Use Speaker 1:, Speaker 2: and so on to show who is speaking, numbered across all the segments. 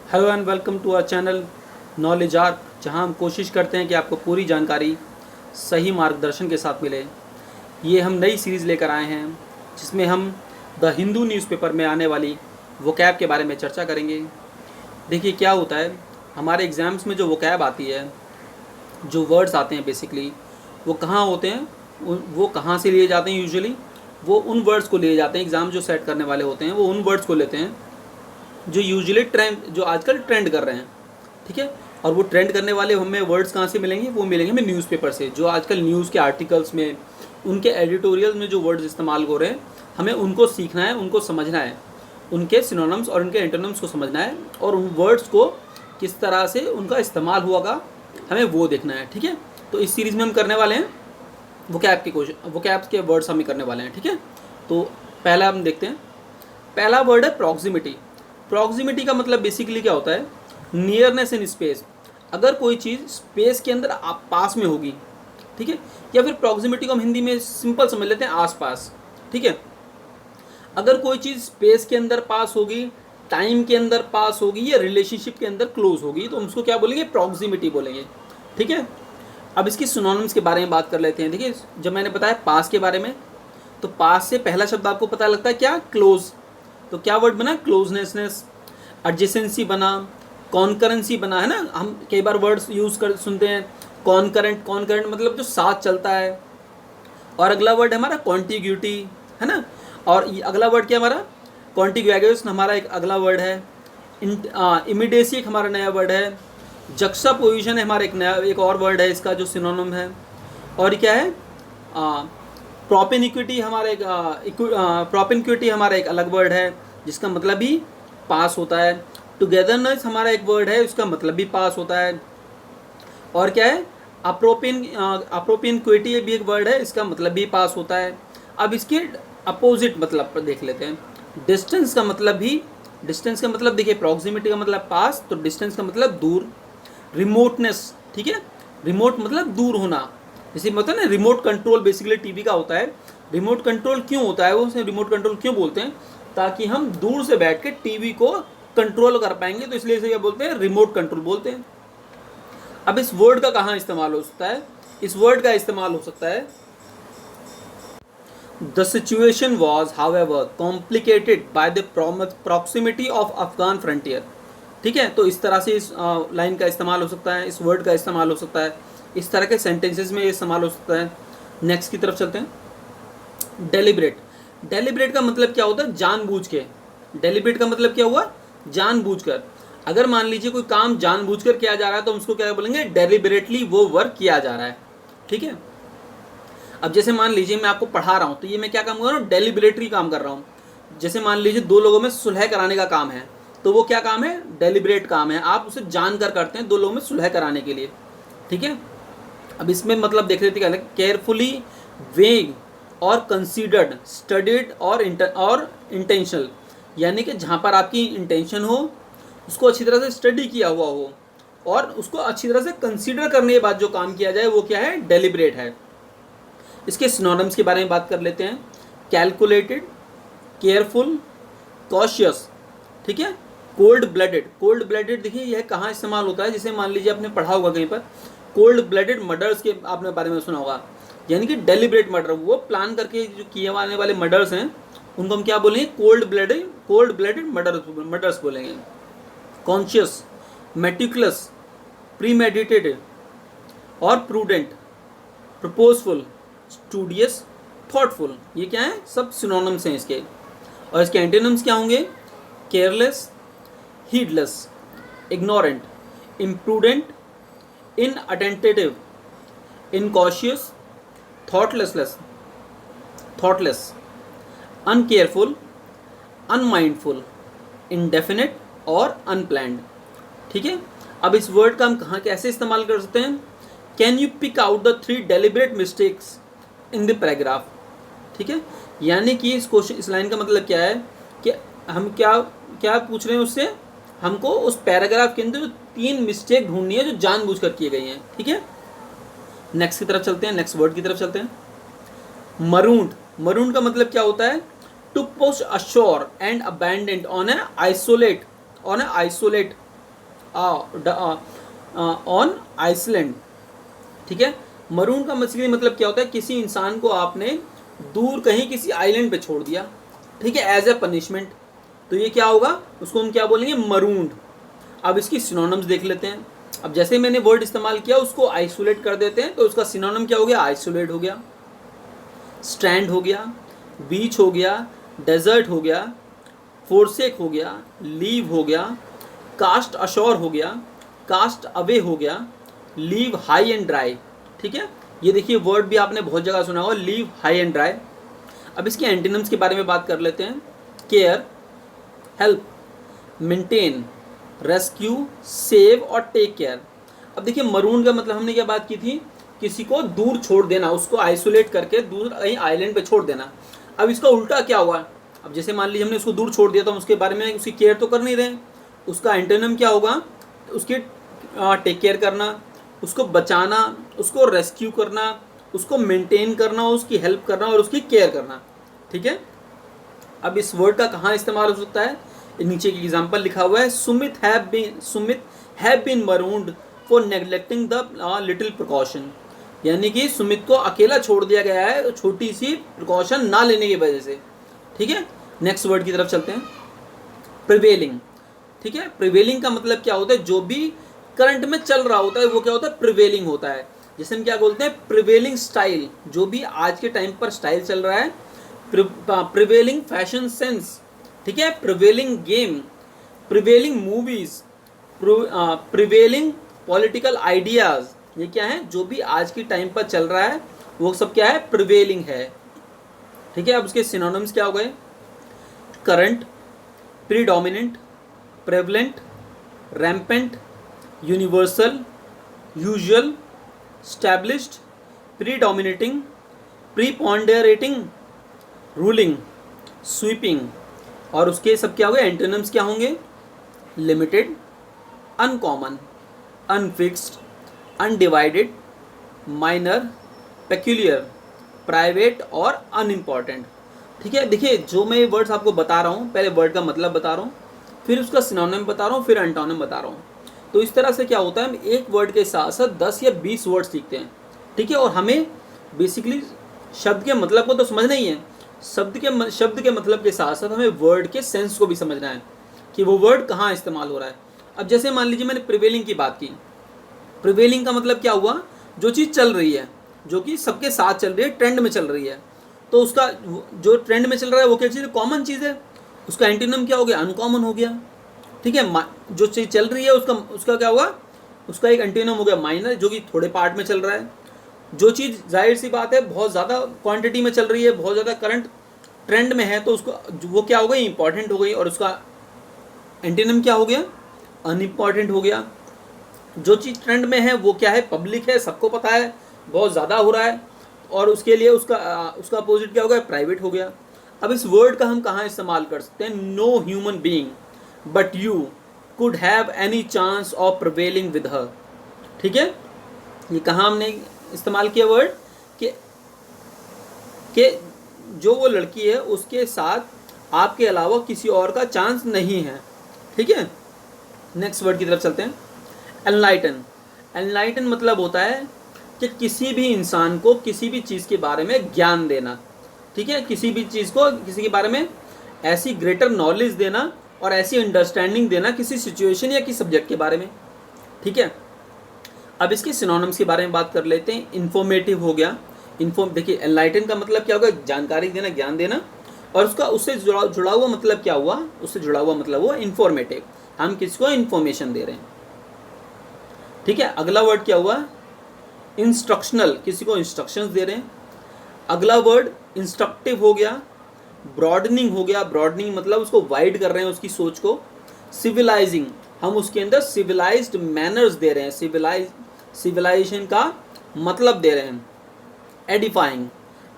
Speaker 1: Hello and welcome to our channel knowledge arc, जहां हम कोशिश करते हैं कि आपको पूरी जानकारी सही मार्गदर्शन के साथ मिले। ये हम नई सीरीज़ लेकर आए हैं जिसमें हम द हिंदू न्यूज़पेपर में आने वाली वोकैब के बारे में चर्चा करेंगे। देखिए क्या होता है, हमारे एग्ज़ाम्स में जो वोकैब आती है, जो वर्ड्स आते हैं बेसिकली वो कहाँ होते हैं, वो कहाँ से लिए जाते हैं। यूजुअली वो उन वर्ड्स को लिए जाते हैं, एग्ज़ाम जो सेट करने वाले होते हैं वो उन वर्ड्स को लेते हैं जो यूजुअली जो आजकल ट्रेंड कर रहे हैं। ठीक है, और वो ट्रेंड करने वाले हमें वर्ड्स कहाँ से मिलेंगे, वो मिलेंगे हमें न्यूज़पेपर से। जो आजकल न्यूज़ के आर्टिकल्स में, उनके एडिटोरियल में जो वर्ड्स इस्तेमाल हो रहे हैं, हमें उनको सीखना है, उनको समझना है, उनके सिनोनिम्स और उनके एंटोनिम्स को समझना है, और उन वर्ड्स को किस तरह से उनका इस्तेमाल हुआ हमें वो देखना है। ठीक है, तो इस सीरीज़ में हम करने वाले हैं वोकैब के वर्ड्स हम करने वाले हैं। ठीक है, तो पहला हम देखते हैं। पहला वर्ड है प्रॉक्सिमिटी। प्रॉक्सिमिटी का मतलब बेसिकली क्या होता है, नियरनेस इन स्पेस। अगर कोई चीज़ स्पेस के अंदर आप पास में होगी, ठीक है, या फिर प्रॉक्सिमिटी को हम हिंदी में सिंपल समझ लेते हैं, आसपास। ठीक है, अगर कोई चीज़ स्पेस के अंदर पास होगी, टाइम के अंदर पास होगी, या रिलेशनशिप के अंदर क्लोज होगी, तो हम उसको क्या बोलेंगे, प्रॉक्सिमिटी बोलेंगे। ठीक है, अब इसकी सिनोनिम्स के बारे में बात कर लेते हैं। देखिए, जब मैंने बताया पास के बारे में, तो पास से पहला शब्द आपको पता लगता है क्या, क्लोज। तो क्या वर्ड बना, क्लोजनेसनेस। एडजेसेंसी बना, कॉन्करेंसी बना, है ना। हम कई बार वर्ड्स यूज़ कर सुनते हैं, कॉन्करेंट। कॉन्करेंट मतलब जो साथ चलता है। और अगला वर्ड है हमारा कॉन्टिग्यूटी, है ना। और ये अगला वर्ड क्या हमारा, कॉन्टिग्यूगेशन हमारा एक अगला वर्ड है। इमिडेसी एक हमारा नया वर्ड है। जक्सा पोजिशन है हमारा एक और वर्ड है इसका जो सिनोनिम है। और क्या है, प्रोपिनिक्विटी हमारा प्रोपिनक्विटी हमारा एक अलग वर्ड है जिसका मतलब भी पास होता है। टुगेदरनेस हमारा एक वर्ड है, उसका मतलब भी पास होता है। और क्या है, अप्रोपिनक्विटी भी एक वर्ड है, इसका मतलब भी पास होता है। अब इसके अपोजिट मतलब पर देख लेते हैं। डिस्टेंस का मतलब देखिए, प्रॉक्सिमिटी का मतलब पास, तो डिस्टेंस का मतलब दूर। रिमोटनेस, ठीक है, रिमोट मतलब दूर होना। जैसे मतलब ना, रिमोट कंट्रोल बेसिकली टीवी का होता है। रिमोट कंट्रोल क्यों होता है, वो उसे रिमोट कंट्रोल क्यों बोलते हैं, ताकि हम दूर से बैठ के टीवी को कंट्रोल कर पाएंगे, तो इसलिए इसे क्या बोलते हैं, रिमोट कंट्रोल बोलते हैं। अब इस वर्ड का कहाँ इस्तेमाल हो सकता है, इस वर्ड का इस्तेमाल हो सकता है, the situation was however complicated by the proximity of Afghan frontier. ठीक है, तो इस तरह से इस लाइन का इस्तेमाल हो सकता है, इस वर्ड का इस्तेमाल हो सकता है, इस तरह के सेंटेंसेस में ये इस्तेमाल हो सकता है। नेक्स्ट की तरफ चलते हैं। डेलिब्रेट। डेलिब्रेट का मतलब क्या होता है, जानबूझ के। डेलिब्रेट का मतलब क्या हुआ, जानबूझकर। अगर मान लीजिए कोई काम जानबूझकर किया जा रहा है तो हम उसको क्या बोलेंगे, डेलिब्रेटली वो वर्क किया जा रहा है। ठीक है, अब जैसे मान लीजिए मैं आपको पढ़ा रहा हूँ, तो ये मैं क्या काम कर रहा हूँ, डेलिब्रेटली काम कर रहा हूँ। जैसे मान लीजिए दो लोगों में सुलह कराने का काम है, तो वो क्या काम है, डेलिब्रेट काम है। आप उसे जानकर करते हैं, दो लोगों में सुलह कराने के लिए। ठीक है, अब इसमें मतलब देख लेते हैं, केयरफुली वेग और कंसीडर्ड, स्टडीड और इंटेंशनल। यानी कि जहाँ पर आपकी इंटेंशन हो, उसको अच्छी तरह से स्टडी किया हुआ हो, और उसको अच्छी तरह से कंसीडर करने के बाद जो काम किया जाए वो क्या है, डेलिब्रेट है। इसके सिनोनिम्स के बारे में बात कर लेते हैं। Calculated, careful, cautious. ठीक है, कोल्ड ब्लडेड। कोल्ड ब्लडेड देखिए यह कहाँ इस्तेमाल होता है, जैसे मान लीजिए आपने पढ़ा होगा कहीं पर, कोल्ड ब्लडेड मर्डर्स के आपने बारे में सुना होगा। यानी कि डेलिब्रेट मर्डर, वो प्लान करके जो किए जाने वाले मर्डर्स हैं, उनको हम क्या बोलेंगे, कोल्ड ब्लडेड मर्डर्स बोलेंगे। कॉन्शियस, मेटिकुलस, प्रीमेडिटेटेड और प्रूडेंट, प्रपोजफुल, स्टूडियस, थॉटफुल। ये क्या है, सब सिनोनिम्स हैं इसके। और इसके एंटोनिम्स क्या होंगे, careless, heedless, ignorant, imprudent, inattentive, incautious, thoughtless, uncareful, unmindful, indefinite और अनप्लैंड। ठीक है, अब इस वर्ड का हम कहाँ कैसे इस्तेमाल कर सकते हैं, can you pick out the 3 deliberate mistakes in the paragraph. ठीक है, यानी कि इस लाइन का मतलब क्या है कि हम क्या पूछ रहे हैं उससे, हमको उस पैराग्राफ के अंदर जो 3 मिस्टेक ढूंढनी है जो जानबूझकर किए गई हैं। ठीक है, नेक्स्ट की तरफ चलते हैं, नेक्स्ट वर्ड की तरफ चलते हैं। मरूंड। मरूंड का मतलब क्या होता है, to push ashore and abandoned on a isolate on island. ठीक है, मरून का मछली मतलब क्या होता है, किसी इंसान को आपने दूर कहीं किसी आइलैंड पे छोड़ दिया, ठीक है, एज ए पनिशमेंट, तो ये क्या होगा, उसको हम क्या बोलेंगे, मरून्ड। अब इसकी सिनोनिम्स देख लेते हैं। अब जैसे मैंने वर्ड इस्तेमाल किया उसको आइसोलेट कर देते हैं, तो उसका सिनोनिम क्या हो गया, आइसोलेट हो गया, स्ट्रैंड हो गया, बीच हो गया, डेजर्ट हो गया, फोरसेक हो गया, लीव हो गया, कास्ट अशोर हो गया, कास्ट अवे हो गया, लीव हाई एंड ड्राई। ठीक है, ये देखिए वर्ड भी आपने बहुत जगह सुना होगा, लीव हाई एंड ड्राई। अब इसके एंटीनिम्स के बारे में बात कर लेते हैं। Care, help, maintain, rescue, save और टेक केयर। अब देखिए मरून का मतलब हमने क्या बात की थी, किसी को दूर छोड़ देना, उसको आइसोलेट करके दूर कहीं आइलैंड पे छोड़ देना। अब इसका उल्टा क्या हुआ, अब जैसे मान लीजिए हमने उसको दूर छोड़ दिया तो हम उसके बारे में उसकी केयर तो कर नहीं रहे, उसका एंटोनिम क्या होगा, उसकी टेक केयर करना, उसको बचाना, उसको रेस्क्यू करना, उसको मेंटेन करना, उसकी हेल्प करना और उसकी केयर करना। ठीक है, अब इस वर्ड का कहाँ इस्तेमाल हो सकता है, नीचे की एग्जांपल लिखा हुआ है, Sumit have been marooned for neglecting the little precaution, यानी कि सुमित को अकेला छोड़ दिया गया है छोटी सी प्रिकॉशन ना लेने की वजह से। ठीक है, नेक्स्ट वर्ड की तरफ चलते हैं, प्रिवेलिंग। ठीक है, प्रिवेलिंग का मतलब क्या होता है, जो भी करंट में चल रहा होता है वो क्या होता है, प्रिवेलिंग होता है। जैसे हम क्या बोलते हैं, प्रिवेलिंग स्टाइल, जो भी आज के टाइम पर स्टाइल चल रहा है, प्रिवेलिंग फैशन सेंस, ठीक है, prevailing game, prevailing movies, prevailing political ideas, ये क्या है, जो भी आज की टाइम पर चल रहा है वो सब क्या है, प्रिवेलिंग है। ठीक है, अब उसके सिनोनिम्स क्या हो गए, current, predominant, prevalent, rampant, universal, usual, established, predominating, preponderating, ruling, sweeping. और उसके सब क्या हो गए, एंटोनिम्स क्या होंगे, limited, uncommon, unfixed, undivided, minor, peculiar, private और अनइम्पॉर्टेंट। ठीक है, देखिए जो मैं ये वर्ड्स आपको बता रहा हूँ, पहले वर्ड का मतलब बता रहा हूँ, फिर उसका सिनोनिम बता रहा हूँ, फिर एंटोनिम बता रहा हूँ। तो इस तरह से क्या होता है, हम एक वर्ड के साथ साथ 10 या 20 वर्ड सीखते हैं। ठीक है, और हमें बेसिकली शब्द के मतलब को तो समझना ही है, शब्द के मतलब के साथ साथ हमें वर्ड के सेंस को भी समझना है कि वो वर्ड कहाँ इस्तेमाल हो रहा है। अब जैसे मान लीजिए मैंने प्रिवेलिंग की बात की, प्रिवेलिंग का मतलब क्या हुआ, जो चीज़ चल रही है, जो कि सबके साथ चल रही है, ट्रेंड में चल रही है, तो उसका जो ट्रेंड में चल रहा है वो क्या चीज़ है, कॉमन चीज़ है, उसका एंटीनम क्या हो गया, अनकॉमन हो गया। ठीक है, जो चीज़ चल रही है उसका क्या हुआ, उसका एक एंटीनम हो गया माइनर, जो कि थोड़े पार्ट में चल रहा है। जो चीज़ जाहिर सी बात है बहुत ज़्यादा क्वांटिटी में चल रही है, बहुत ज़्यादा करंट ट्रेंड में है, तो उसको वो क्या हो गई, इंपॉर्टेंट हो गई, और उसका एंटीनम क्या हो गया, अनइम्पॉर्टेंट हो गया। जो चीज़ ट्रेंड में है वो क्या है, पब्लिक है, सबको पता है, बहुत ज़्यादा हो रहा है, और उसके लिए उसका अपोजिट क्या हो गया, प्राइवेट हो गया। अब इस वर्ड का हम कहाँ इस्तेमाल कर सकते हैं, no human being but you could have any chance of prevailing with her. ठीक है, ये कहाँ हमने इस्तेमाल किया वर्ड कि जो वो लड़की है उसके साथ आपके अलावा किसी और का चांस नहीं है। ठीक है, नेक्स्ट वर्ड की तरफ चलते हैं, एनलाइटन। एनलाइटन मतलब होता है कि किसी भी इंसान को किसी भी चीज़ के बारे में ज्ञान देना। ठीक है, किसी भी चीज़ को किसी के बारे में ऐसी ग्रेटर नॉलेज देना और ऐसी अंडरस्टैंडिंग देना किसी सिचुएशन या किसी सब्जेक्ट के बारे में। ठीक है, अब इसके सिनोनिम्स के बारे में बात कर लेते हैं। इन्फॉर्मेटिव हो गया, देखिए एनलाइटन का मतलब क्या होगा, जानकारी देना, ज्ञान देना, और उसका उससे जुड़ा हुआ मतलब क्या हुआ, उससे जुड़ा हुआ मतलब हुआ इन्फॉर्मेटिव, हम किसको इन्फॉर्मेशन दे रहे हैं। ठीक है, अगला वर्ड क्या हुआ, इंस्ट्रक्शनल, किसी को इंस्ट्रक्शंस दे रहे हैं। अगला वर्ड इंस्ट्रक्टिव हो गया, ब्रॉडनिंग हो गया, ब्रॉडनिंग मतलब उसको वाइड कर रहे हैं उसकी सोच को। सिविलाइजिंग, हम उसके अंदर सिविलाइज्ड मैनर्स दे रहे हैं, सिविलाइजेशन का मतलब दे रहे हैं। एडिफाइंग,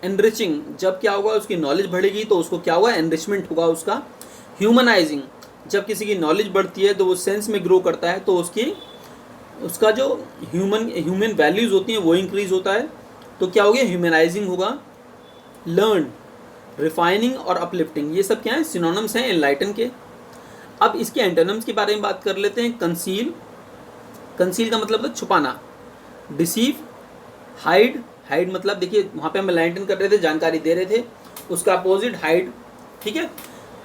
Speaker 1: एनरिचिंग, जब क्या होगा उसकी नॉलेज बढ़ेगी तो उसको क्या होगा, एनरिचमेंट होगा उसका। ह्यूमनाइजिंग, जब किसी की नॉलेज बढ़ती है तो वो सेंस में ग्रो करता है तो उसका जो ह्यूमन वैल्यूज़ होती हैं वो इंक्रीज होता है, तो क्या हो गया, ह्यूमनाइजिंग होगा। लर्न, रिफाइनिंग और अपलिफ्टिंग, ये सब क्या है, सिनोनिम्स हैं एनलाइटन के। अब इसके एंटोनिम्स के बारे में बात कर लेते हैं। कंसील, कंसील का मतलब है छुपाना। डिसीव, हाइड, हाइड मतलब देखिए वहाँ पे हम लाइटन कर रहे थे, जानकारी दे रहे थे, उसका अपोजिट हाइड, ठीक है।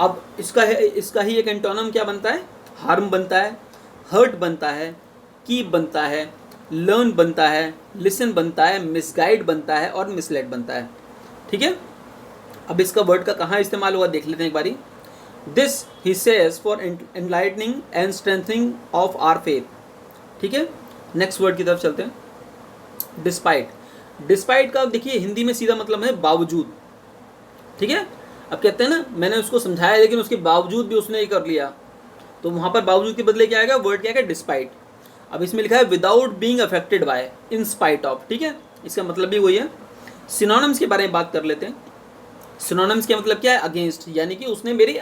Speaker 1: अब इसका ही एक एंटोनम क्या बनता है, हार्म बनता है, हर्ट बनता है, कीप बनता है, लर्न बनता है, लिसन बनता है, मिसगाइड बनता है और मिसलेड बनता है, ठीक है। अब इसका वर्ड का कहाँ इस्तेमाल हुआ देख लेते हैं एक बारी। This he says for enlightening and strengthening of our faith, ठीक है। नेक्स्ट वर्ड की तरफ चलते हैं। डिस्पाइट, डिस्पाइट का देखिए हिंदी में सीधा मतलब है बावजूद, ठीक है। अब कहते हैं ना मैंने उसको समझाया लेकिन उसके बावजूद भी उसने ये कर लिया, तो वहाँ पर बावजूद के बदले क्या आएगा, वर्ड क्या है, डिस्पाइट। अब इसमें लिखा है without being affected by, in spite of, ठीक है, इसका मतलब भी वही है। सिनोनिम्स के बारे में बात कर लेते हैं। सिनोनिम्स का मतलब क्या है, अगेंस्ट, यानी कि उसने मेरी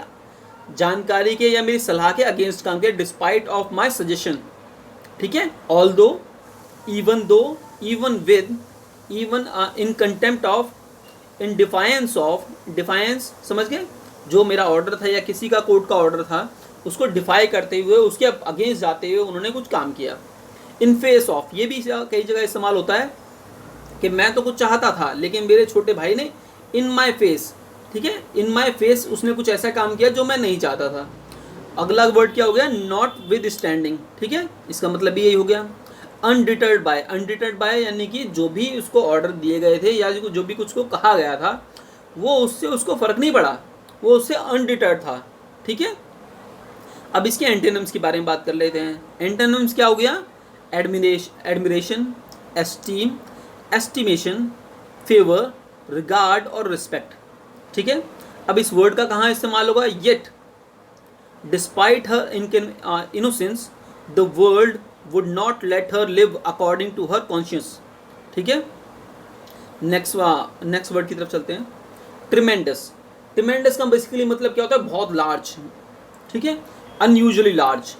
Speaker 1: जानकारी के या मेरी सलाह के अगेंस्ट काम किया, डिस्पाइट ऑफ माई सजेशन, ठीक है। Although, even though, even with, even in contempt of, in defiance of, defiance समझ गए, जो मेरा ऑर्डर था या किसी का कोर्ट का ऑर्डर था उसको डिफाई करते हुए, उसके अगेंस्ट जाते हुए उन्होंने कुछ काम किया। इन फेस ऑफ, ये भी कई जगह इस्तेमाल होता है कि मैं तो कुछ चाहता था लेकिन मेरे छोटे भाई ने इन माई फेस, ठीक है, इन माई फेस उसने कुछ ऐसा काम किया जो मैं नहीं चाहता था। अगला वर्ड क्या हो गया, नॉट विद स्टैंडिंग, ठीक है, इसका मतलब भी यही हो गया। अनडिटर्ड बाय, अनडिटर्ड बाय यानी कि जो भी उसको ऑर्डर दिए गए थे या जो भी कुछ को कहा गया था वो उससे उसको फ़र्क नहीं पड़ा, वो उससे अनडिटर्ड था, ठीक है। अब इसके एंटोनिम्स के बारे में बात कर लेते हैं। एंटोनिम्स क्या हो गया, admiration, esteem, estimation, favour, regard और रिस्पेक्ट, ठीक है। अब इस वर्ड का कहाँ इस्तेमाल होगा, yet, despite her innocence the world would not let her live according to her conscious, ठीक है। नेक्स्ट वर्ड की तरफ चलते हैं। ट्रिमेंडस, ट्रिमेंडस का बेसिकली मतलब क्या होता है, बहुत लार्ज, ठीक है, अनयूजुअली लार्ज।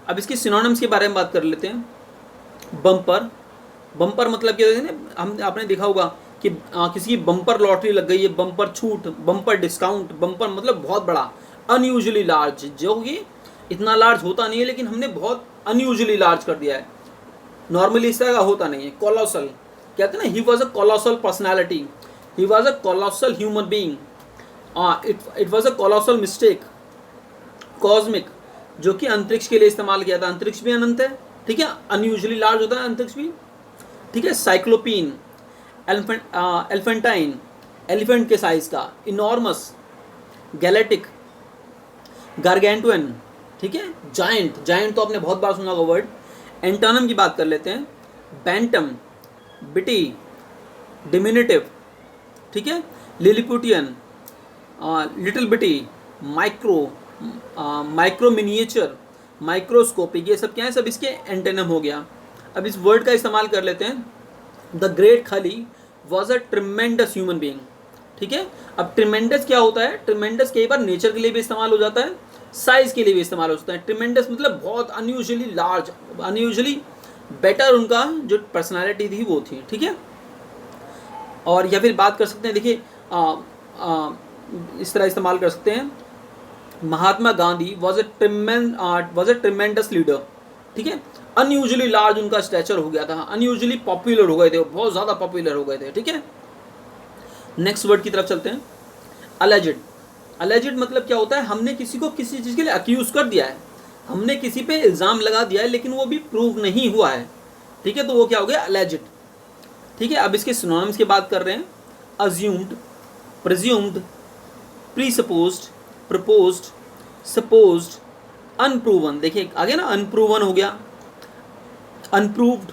Speaker 1: अब इसके सिनोनिम्स के बारे में बात कर लेते हैं। बम्पर, बम्पर मतलब क्या होता है ना, हम आपने देखा होगा कि किसी की बम्पर लॉटरी लग गई है, बम्पर छूट, बम्पर डिस्काउंट, बम्पर मतलब बहुत बड़ा, अनयूजुअली लार्ज, जो कि इतना लार्ज होता नहीं है लेकिन हमने बहुत अनयूजुअली लार्ज कर दिया है, नॉर्मली इस तरह का होता नहीं है। कोलोसल, कहते हैं ना, he was a colossal personality, he was a colossal human being, it was a colossal mistake. Cosmic, जो कि अंतरिक्ष के लिए इस्तेमाल किया था, अंतरिक्ष भी अनंत है, ठीक है, अनयूजुअली लार्ज होता है अंतरिक्ष भी, ठीक है। साइक्लोपीन, एलिफेंटाइन, एलिफेंट के साइज का, इनॉर्मस, गैलेटिक, गार्गेंटुअन, ठीक है, जायंट, जायंट तो आपने बहुत बार सुना होगा वर्ड। एंटोनिम की बात कर लेते हैं। बैंटम, बिटी, डिमिनिटिव, ठीक है, लिलिपुटियन, लिटिल बिटी, माइक्रो, माइक्रो मिनिएचर, माइक्रोस्कोपिक, ये सब क्या है, सब इसके एंटोनिम हो गया। अब इस वर्ड का इस्तेमाल कर लेते हैं। द ग्रेट खली was a tremendous human being, ठीक है। अब ट्रिमेंडस क्या होता है, ट्रिमेंडस कई बार नेचर के लिए भी इस्तेमाल हो जाता है, साइज के लिए भी इस्तेमाल होता है। ट्रिमेंडस मतलब बहुत अनयूजुअली लार्ज, अनयूजुअली बेटर, उनका जो पर्सनालिटी थी वो थी, ठीक है। और या फिर बात कर सकते हैं, देखिए इस तरह इस्तेमाल कर सकते हैं। Mahatma Gandhi was a tremendous leader, ठीक है, अनयूजुअली लार्ज उनका स्टैचर हो गया था, अनयूजुअली पॉपुलर हो गए थे, बहुत ज़्यादा पॉपुलर हो गए थे, ठीक है। नेक्स्ट वर्ड की तरफ चलते हैं। अलेजिड, अलेजिड मतलब क्या होता है, हमने किसी को किसी चीज़ के लिए अक्यूज कर दिया है, हमने किसी पे इल्ज़ाम लगा दिया है लेकिन वो भी प्रूव नहीं हुआ है, ठीक है, तो वो क्या हो गया, अलेजिड, ठीक है। अब इसके सिनोनिम्स की बात कर रहे हैं। Assumed, presumed, presupposed, proposed, supposed, unproven, देखिए आगे ना अनप्रूवन हो गया, अनप्रूव्ड,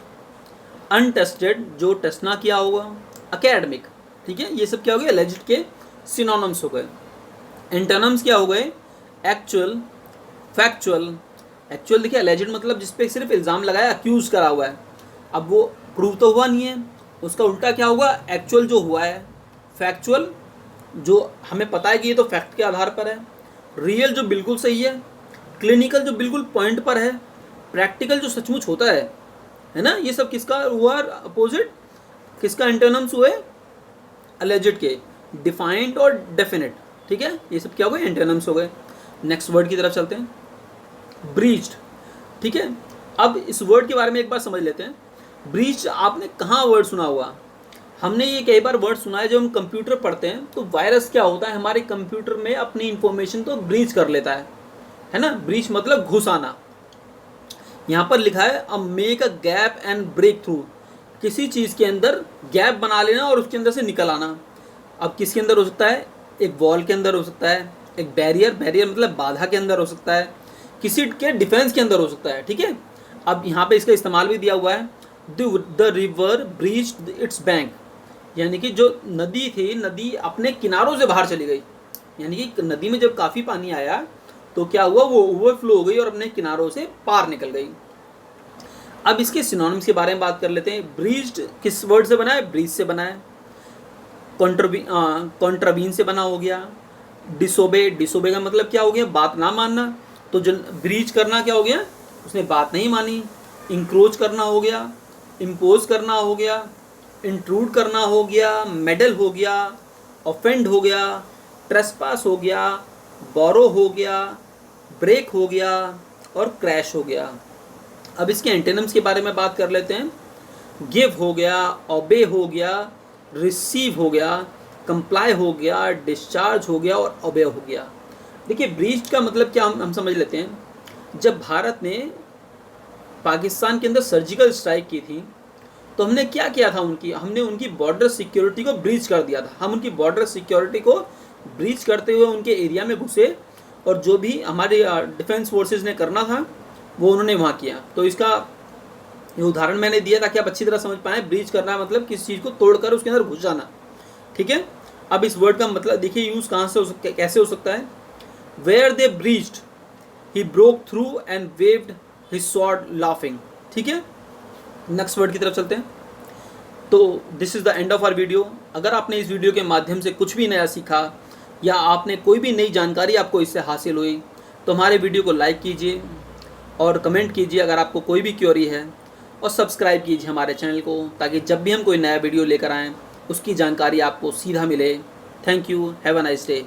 Speaker 1: अनटेस्टेड, जो टेस्ट ना किया होगा, अकेडमिक, ठीक है, ये सब क्या हो गए, एलिजिड के सिनोनिम्स हो गए। एंटोनिम्स क्या हो गए, एक्चुअल, फैक्चुअल, एक्चुअल देखिए एलिजिड मतलब जिस पे सिर्फ इल्ज़ाम लगाया, अक्यूज करा हुआ है, अब वो प्रूव तो हुआ नहीं है, उसका उल्टा क्या हुआ, एक्चुअल जो हुआ है, फैक्चुअल जो हमें पता है कि ये तो फैक्ट के आधार पर है, रियल जो बिल्कुल सही है, क्लिनिकल जो बिल्कुल पॉइंट पर है, प्रैक्टिकल जो सचमुच होता है ना, ये सब किसका हुआ अपोजिट, किसका एंटोनिम्स हुए, अलेजिड के। डिफाइंड और डेफिनेट, ठीक है, ये सब क्या हो गए, एंटोनिम्स हो गए। नेक्स्ट वर्ड की तरफ चलते हैं। ब्रीच्ड, ठीक है। अब इस वर्ड के बारे में एक बार समझ लेते हैं। ब्रीच आपने कहाँ वर्ड सुना हुआ? हमने ये कई बार वर्ड सुना है, जब हम कंप्यूटर पढ़ते हैं तो वायरस क्या होता है, हमारे कंप्यूटर में अपनी इंफॉर्मेशन को ब्रीच कर लेता है ना। ब्रीच मतलब घुस आना। यहाँ पर लिखा है a make a gap and break through, किसी चीज़ के अंदर गैप बना लेना और उसके अंदर से निकल आना। अब किसके अंदर हो सकता है? एक वॉल के अंदर हो सकता है, एक बैरियर, बैरियर मतलब बाधा के अंदर हो सकता है, किसी के डिफेंस के अंदर हो सकता है, ठीक है। अब यहाँ पे इसका इस्तेमाल भी दिया हुआ है, the river breached it's bank, यानी कि जो नदी थी, नदी अपने किनारों से बाहर चली गई। यानी कि नदी में जब काफ़ी पानी आया तो क्या हुआ, वो ओवरफ्लो हो गई और अपने किनारों से पार निकल गई। अब इसके सिनोनिम्स के बारे में बात कर लेते हैं। ब्रीच्ड किस वर्ड से बना है? ब्रीच से बना है। कॉन्ट्रावीन से बना हो गया। डिसोबे, डिसोबे का मतलब क्या हो गया? बात ना मानना। तो जो ब्रीच करना क्या हो गया? उसने बात नहीं मानी। इंक्रोच करना हो गया, इम्पोज करना हो गया, इंट्रूड करना हो गया, मेडल हो गया, ऑफेंड हो गया, ट्रेसपास हो गया, बोरो हो गया, ब्रेक हो गया और क्रैश हो गया। अब इसके एंटेनिम्स के बारे में बात कर लेते हैं। गिव हो गया, ओबे हो गया, रिसीव हो गया, कंप्लाई हो गया, डिस्चार्ज हो गया और ओबे हो गया। देखिए ब्रीच का मतलब क्या हम समझ लेते हैं। जब भारत ने पाकिस्तान के अंदर सर्जिकल स्ट्राइक की थी तो हमने क्या किया था, हमने उनकी बॉर्डर सिक्योरिटी को ब्रीच कर दिया था। हम उनकी बॉर्डर सिक्योरिटी को ब्रीच करते हुए उनके एरिया में घुसे और जो भी हमारे डिफेंस फोर्सेस ने करना था वो उन्होंने वहाँ किया। तो इसका ये उदाहरण मैंने दिया ताकि आप अच्छी तरह समझ पाएँ। ब्रीच करना मतलब किसी चीज़ को तोड़कर उसके अंदर घुस जाना, ठीक है। अब इस वर्ड का मतलब देखिए यूज़ कहाँ से हो सकता है, कैसे हो सकता है। Where they breached he broke through and waved his sword laughing, ठीक है। नेक्स्ट वर्ड की तरफ चलते हैं। तो this is the end of our video. अगर आपने इस वीडियो के माध्यम से कुछ भी नया सीखा या आपने कोई भी नई जानकारी आपको इससे हासिल हुई तो हमारे वीडियो को लाइक कीजिए और कमेंट कीजिए अगर आपको कोई भी क्वेरी है, और सब्सक्राइब कीजिए हमारे चैनल को ताकि जब भी हम कोई नया वीडियो लेकर आएँ उसकी जानकारी आपको सीधा मिले। Thank you, have a nice day.